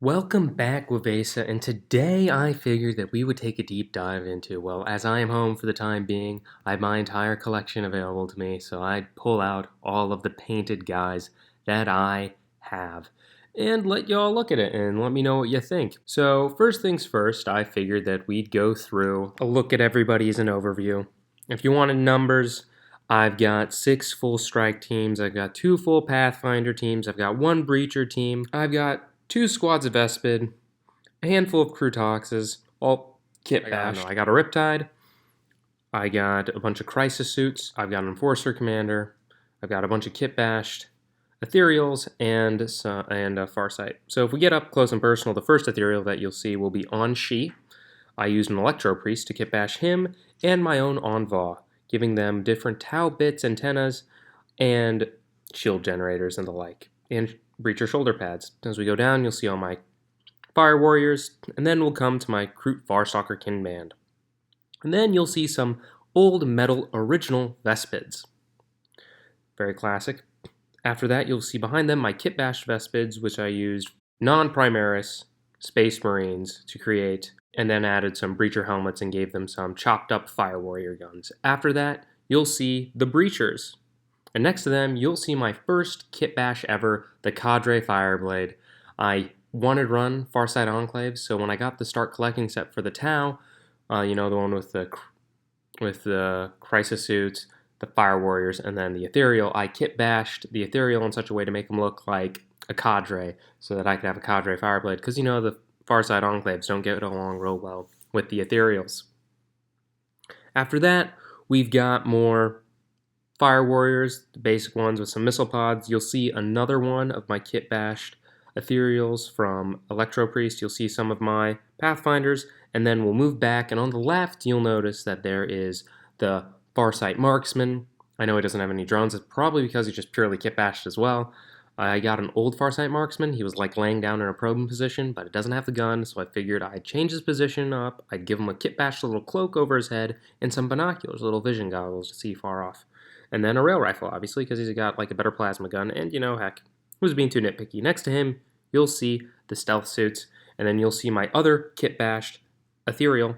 Welcome back, Wavesa, and today I figured that we would take a deep dive into, well, as I am home for the time being, I have my entire collection available to me, so I'd pull out all of the painted guys that I have and let y'all look at it and let me know what you think. So, first things first, I figured that we'd go through a look at everybody as an overview. If you wanted numbers, I've got 6 full strike teams, I've got 2 full Pathfinder teams, I've got 1 Breacher team, I've got 2 squads of Vespid, a handful of Krootoxes, all Kitbashed. I got a Riptide, I got a bunch of Crisis-Suits, I've got an Enforcer Commander, I've got a bunch of Kitbashed, ethereals, and a Farsight. So if we get up close and personal, the first ethereal that you'll see will be Anshi. I used an Electro Priest to Kitbash him and my own Envoy, giving them different Tau bits, antennas, and shield generators and the like, and Breacher shoulder pads. As we go down, you'll see all my Fire Warriors, and then we'll come to my Kroot Farstalker kin band. And then you'll see some old metal original Vespids. Very classic. After that, you'll see behind them my Kitbashed Vespids, which I used non-Primaris Space Marines to create, and then added some Breacher helmets and gave them some chopped up Fire Warrior guns. After that, you'll see the Breachers. And next to them, you'll see my first Kitbash ever, the Cadre Fireblade. I wanted to run Farsight enclaves, so when I got the start collecting set for the Tau, the one with the Crisis Suits, the Fire Warriors, and then the Ethereal, I Kitbashed the Ethereal in such a way to make them look like a Cadre, so that I could have a Cadre Fireblade, because the Farsight enclaves don't get along real well with the Ethereals. After that, we've got more Fire Warriors, the basic ones with some missile pods. You'll see another one of my Kitbashed Ethereals from Electro Priest. You'll see some of my Pathfinders, and then we'll move back, and on the left, you'll notice that there is the Farsight Marksman. I know he doesn't have any drones. It's probably because he's just purely Kitbashed as well. I got an old Farsight Marksman. He was like laying down in a probing position, but it doesn't have the gun, so I figured I'd change his position up. I'd give him a Kitbashed little cloak over his head and some binoculars, little vision goggles to see far off. And then a rail rifle, obviously, because he's got like a better plasma gun, and heck, who's being too nitpicky. Next to him, you'll see the stealth suits, and then you'll see my other Kitbashed Ethereal,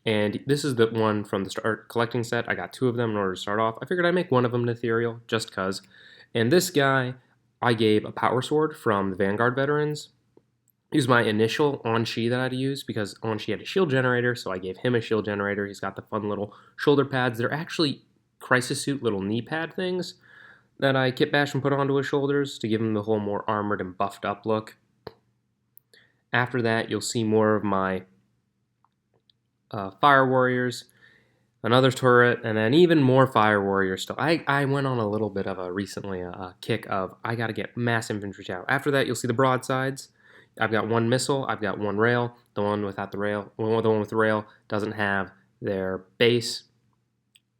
and this is the one from the start collecting set. I got 2 of them in order to start off. I figured I'd make one of them an Ethereal, just cuz. And this guy, I gave a Power Sword from the Vanguard veterans. He was my initial Anshi that I'd use, because Anshi had a shield generator, so I gave him a shield generator. He's got the fun little shoulder pads. They're actually Crisis Suit little knee pad things that I kitbash and put onto his shoulders to give him the whole more armored and buffed up look. After that, you'll see more of my Fire Warriors, another turret, and then even more Fire Warriors still. I went on a little bit of a kick of I gotta get mass infantry Tau. After that, you'll see the broadsides. I've got 1 missile, I've got 1 rail. The one without the rail, the one with the rail doesn't have their base.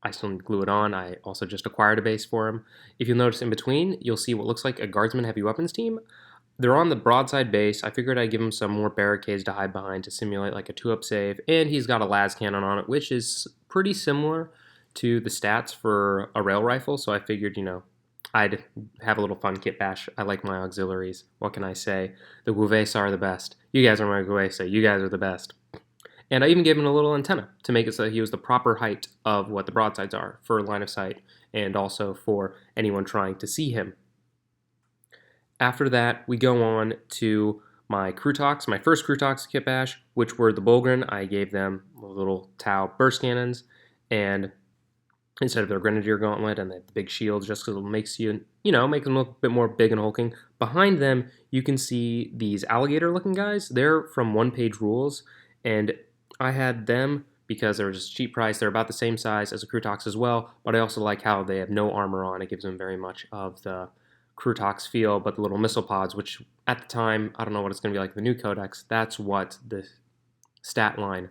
I still need to glue it on. I also just acquired a base for him. If you'll notice in between, you'll see what looks like a Guardsman Heavy Weapons team. They're on the broadside base. I figured I'd give him some more barricades to hide behind to simulate like a 2-up save. And he's got a las cannon on it, which is pretty similar to the stats for a rail rifle. So I figured, I'd have a little fun kitbash. I like my auxiliaries. What can I say? The Wavesa are the best. You guys are my Wavesa. You guys are the best. And I even gave him a little antenna to make it so that he was the proper height of what the broadsides are for line of sight, and also for anyone trying to see him. After that, we go on to my Krootox, my first Krootox kitbash, which were the Bulgren. I gave them little Tau burst cannons, and instead of their Grenadier Gauntlet and the big shields, just because it makes make them look a bit more big and hulking. Behind them, you can see these alligator-looking guys. They're from one-page rules, and I had them because they were just cheap price. They're about the same size as a Krootox as well, but I also like how they have no armor on. It gives them very much of the Krootox feel, but the little missile pods, which at the time, I don't know what it's going to be like the new codex, that's what the stat line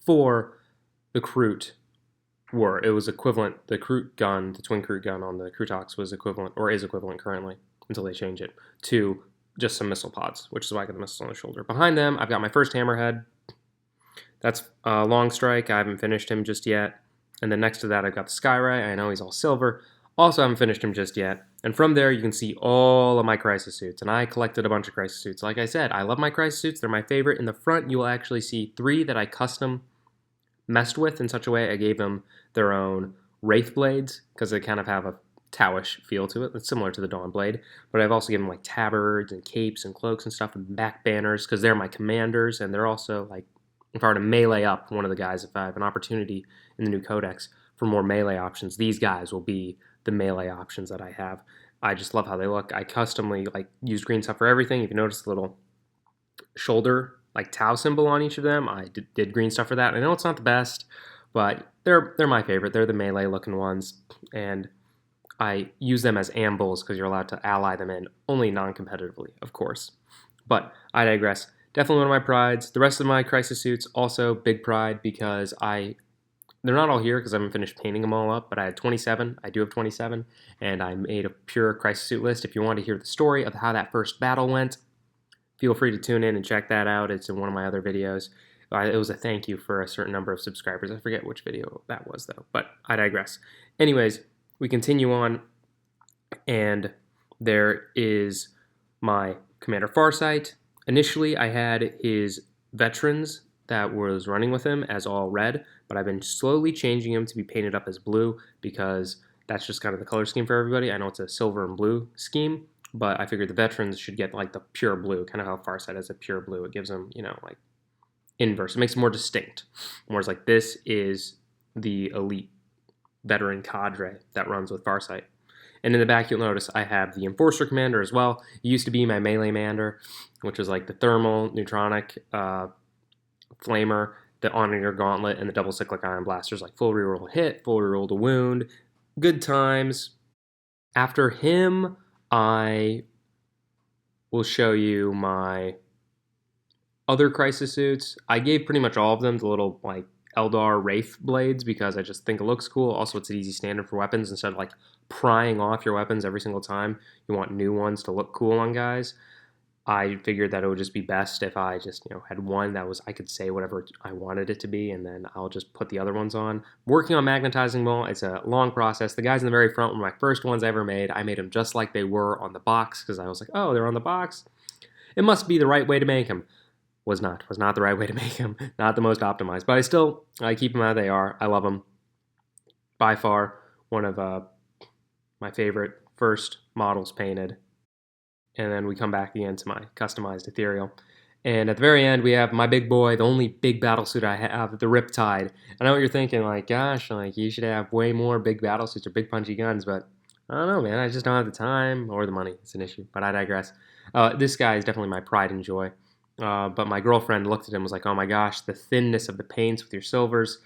for the Kroot were. It was equivalent, the Kroot gun, the twin Kroot gun on the Krootox was equivalent, or is equivalent currently, until they change it, to just some missile pods, which is why I got the missiles on the shoulder. Behind them, I've got my first Hammerhead. That's Long Strike. I haven't finished him just yet. And then next to that, I've got the Skyray. I know he's all silver. Also haven't finished him just yet. And from there, you can see all of my crisis suits. And I collected a bunch of crisis suits. Like I said, I love my crisis suits. They're my favorite. In the front, you will actually see 3 that I custom messed with in such a way I gave them their own wraith blades because they kind of have a towish feel to it. It's similar to the Dawn Blade, but I've also given them like tabards and capes and cloaks and stuff and back banners because they're my commanders, and they're also like, if I were to melee up one of the guys, if I have an opportunity in the new codex for more melee options, these guys will be the melee options that I have. I just love how they look. I customly like use green stuff for everything. If you notice the little shoulder like Tau symbol on each of them, I did green stuff for that. I know it's not the best, but they're my favorite. They're the melee looking ones, and I use them as ambles because you're allowed to ally them in, only non-competitively, of course. But I digress. Definitely one of my prides. The rest of my crisis suits, also big pride because they're not all here because I haven't finished painting them all up, but I had 27. I do have 27, and I made a pure crisis suit list. If you want to hear the story of how that first battle went, feel free to tune in and check that out. It's in one of my other videos. It was a thank you for a certain number of subscribers. I forget which video that was, though, but I digress. Anyways, we continue on, and there is my Commander Farsight. Initially, I had his veterans that was running with him as all red, but I've been slowly changing him to be painted up as blue because that's just kind of the color scheme for everybody. I know it's a silver and blue scheme, but I figured the veterans should get like the pure blue, kind of how Farsight has a pure blue. It gives them, like inverse. It makes it more distinct. Whereas like this is the elite veteran cadre that runs with Farsight. And in the back, you'll notice I have the Enforcer Commander as well. It used to be my melee commander, which was like the thermal, neutronic, flamer, the Honor Gauntlet, and the double cyclic ion blasters, like full reroll hit, full reroll to wound. Good times. After him, I will show you my other crisis suits. I gave pretty much all of them the little like Eldar Wraith blades because I just think it looks cool. Also, it's an easy standard for weapons. Instead of like prying off your weapons every single time, you want new ones to look cool on guys. I figured that it would just be best if I just, had one that was, I could say whatever I wanted it to be, and then I'll just put the other ones on. Working on magnetizing them all, it's a long process. The guys in the very front were my first ones I ever made. I made them just like they were on the box because I was like, oh, they're on the box. It must be the right way to make them. Was not the right way to make them. Not the most optimized, but I keep them how they are. I love them. By far, one of my favorite first models painted. And then we come back again to my customized ethereal. And at the very end, we have my big boy, the only big battlesuit I have, the Riptide. I know what you're thinking, like, gosh, like you should have way more big battlesuits or big punchy guns, but I don't know, man. I just don't have the time or the money. It's an issue, but I digress. This guy is definitely my pride and joy. But my girlfriend looked at him and was like, oh my gosh, the thinness of the paints with your silvers.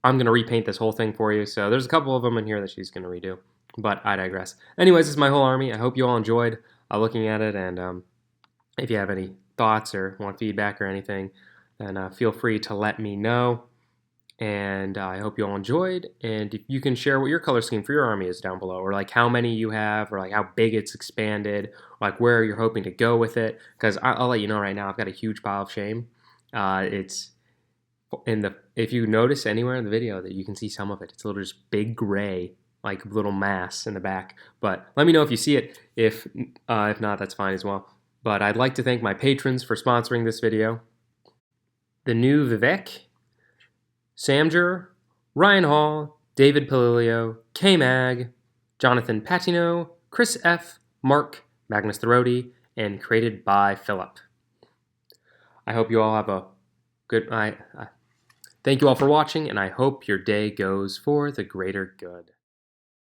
I'm going to repaint this whole thing for you. So there's a couple of them in here that she's going to redo. But I digress. Anyways, this is my whole army. I hope you all enjoyed looking at it. And if you have any thoughts or want feedback or anything, then feel free to let me know. And I hope you all enjoyed. And if you can share what your color scheme for your army is down below, or like how many you have, or like how big it's expanded, or like where you're hoping to go with it. Because I'll let you know right now, I've got a huge pile of shame. It's if you notice anywhere in the video that you can see some of it, it's a little just big gray, like little mass in the back. But let me know if you see it. If not, that's fine as well. But I'd like to thank my patrons for sponsoring this video. The new Vivek, Samger, Ryan Hall, David Palilio, K-Mag, Jonathan Patino, Chris F., Mark, Magnus Therodi, and created by Philip. I hope you all have a good night. Thank you all for watching, and I hope your day goes for the greater good.